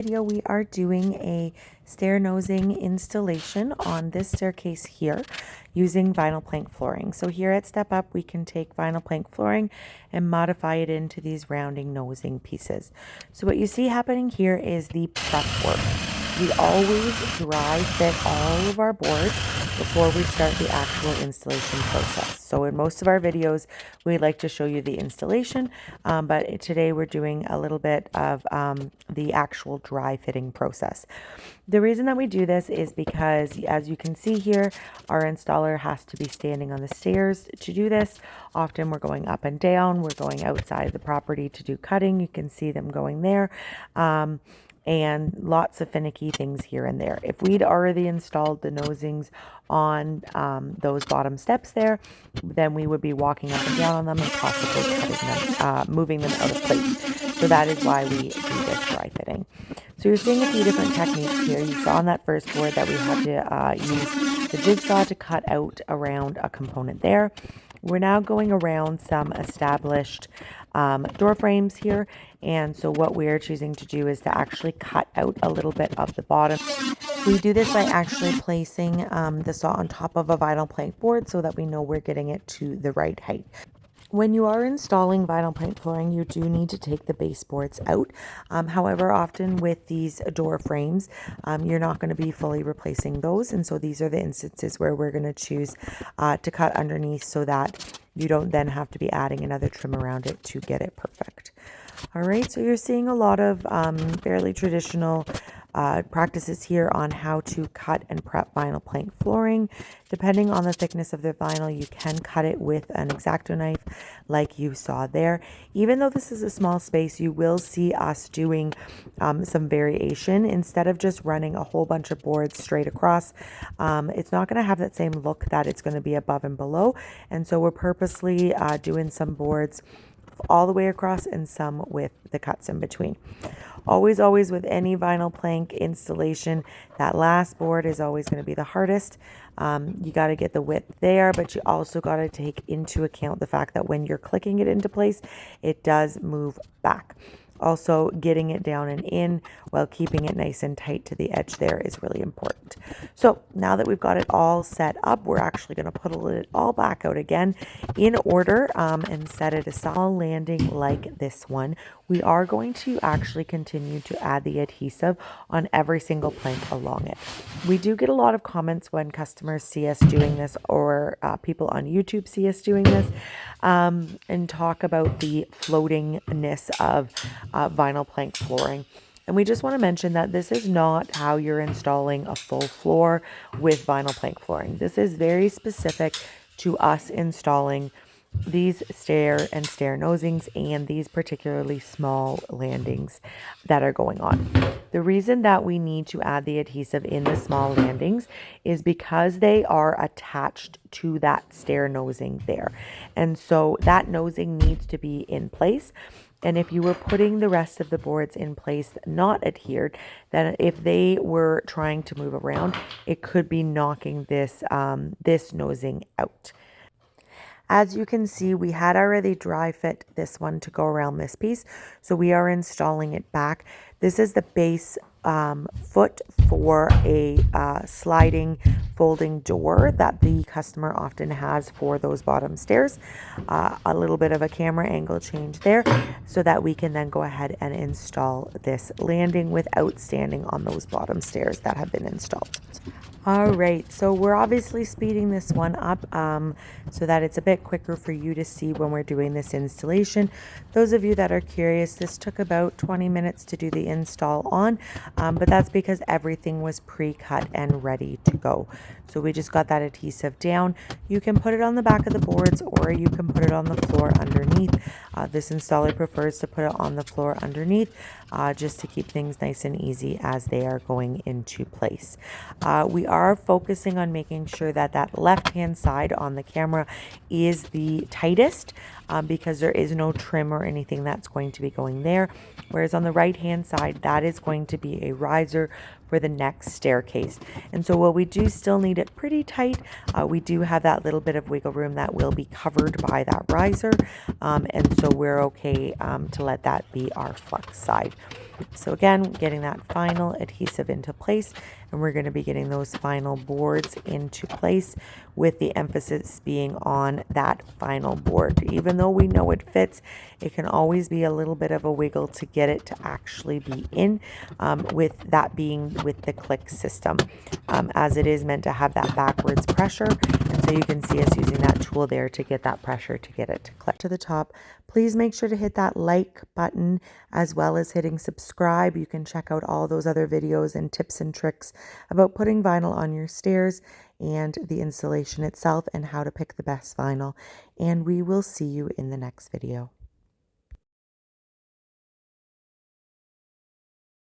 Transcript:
Video we are doing a stair nosing installation on this staircase here using vinyl plank flooring. So here at Step Up we can take vinyl plank flooring and modify it into these rounding nosing pieces. So what you see happening here is the prep work. We always dry fit all of our boards before we start the actual installation process. So in most of our videos, we like to show you the installation, but today we're doing a little bit of the actual dry fitting process. The reason that we do this is because, as you can see here, our installer has to be standing on the stairs to do this. Often we're going up and down, we're going outside the property to do cutting. You can see them going there. And lots of finicky things here and there. If we'd already installed the nosings on those bottom steps there, then we would be walking up and down on them and possibly cutting them, moving them out of place. So that is why we do this dry fitting. So you're seeing a few different techniques here. You saw on that first board that we had to use the jigsaw to cut out around a component there. We're now going around some established door frames here, and so what we're choosing to do is to actually cut out a little bit of the bottom. We do this by actually placing the saw on top of a vinyl plank board so that we know we're getting it to the right height. When you are installing vinyl plank flooring, you do need to take the baseboards out. However, often with these door frames, you're not going to be fully replacing those. And so these are the instances where we're going to choose to cut underneath so that you don't then have to be adding another trim around it to get it perfect. All right, so you're seeing a lot of fairly traditional practices here on how to cut and prep vinyl plank flooring. Depending on the thickness of the vinyl, you can cut it with an X-Acto knife like you saw there. Even though this is a small space, you will see us doing some variation. Instead of just running a whole bunch of boards straight across, it's not going to have that same look that it's going to be above and below. And so we're purposely doing some boards all the way across and some with the cuts in between. Always with any vinyl plank installation, that last board is always going to be the hardest. You got to get the width there, but you also got to take into account the fact that when you're clicking it into place, it does move back. Also, getting it down and in while keeping it nice and tight to the edge there is really important. So now that we've got it all set up, we're actually going to pull it all back out again in order and set it aside. Landing like this one, we are going to actually continue to add the adhesive on every single plank along it. We do get a lot of comments when customers see us doing this, or people on YouTube see us doing this, and talk about the floatingness of vinyl plank flooring. And we just want to mention that this is not how you're installing a full floor with vinyl plank flooring. This is very specific to us installing these stair and stair nosings and these particularly small landings that are going on. The reason that we need to add the adhesive in the small landings is because they are attached to that stair nosing there. And so that nosing needs to be in place. And if you were putting the rest of the boards in place not adhered, then if they were trying to move around, it could be knocking this nosing out. As you can see, we had already dry fit this one to go around this piece, so we are installing it back. This is the base foot for a sliding folding door that the customer often has for those bottom stairs. A little bit of a camera angle change there so that we can then go ahead and install this landing without standing on those bottom stairs that have been installed. All right, so we're obviously speeding this one up so that it's a bit quicker for you to see when we're doing this installation. Those of you that are curious, this took about 20 minutes to do the install on, but that's because everything was pre-cut and ready to go. So we just got that adhesive down. You can put it on the back of the boards or you can put it on the floor underneath. This installer prefers to put it on the floor underneath just to keep things nice and easy as they are going into place. We are focusing on making sure that that left-hand side on the camera is the tightest because there is no trim or anything that's going to be going there. Whereas on the right-hand side, that is going to be a riser for the next staircase. And so while we do still need it pretty tight, we do have that little bit of wiggle room that will be covered by that riser. And so we're okay to let that be our flux side. So again, getting that final adhesive into place, and we're going to be getting those final boards into place with the emphasis being on that final board. Even though we know it fits, it can always be a little bit of a wiggle to get it to actually be in, with that being with the click system, as it is meant to have that backwards pressure. And so you can see us using that tool there to get that pressure to get it to click to the top. Please make sure to hit that like button as well as hitting subscribe. You can check out all those other videos and tips and tricks about putting vinyl on your stairs and the installation itself and how to pick the best vinyl. And we will see you in the next video.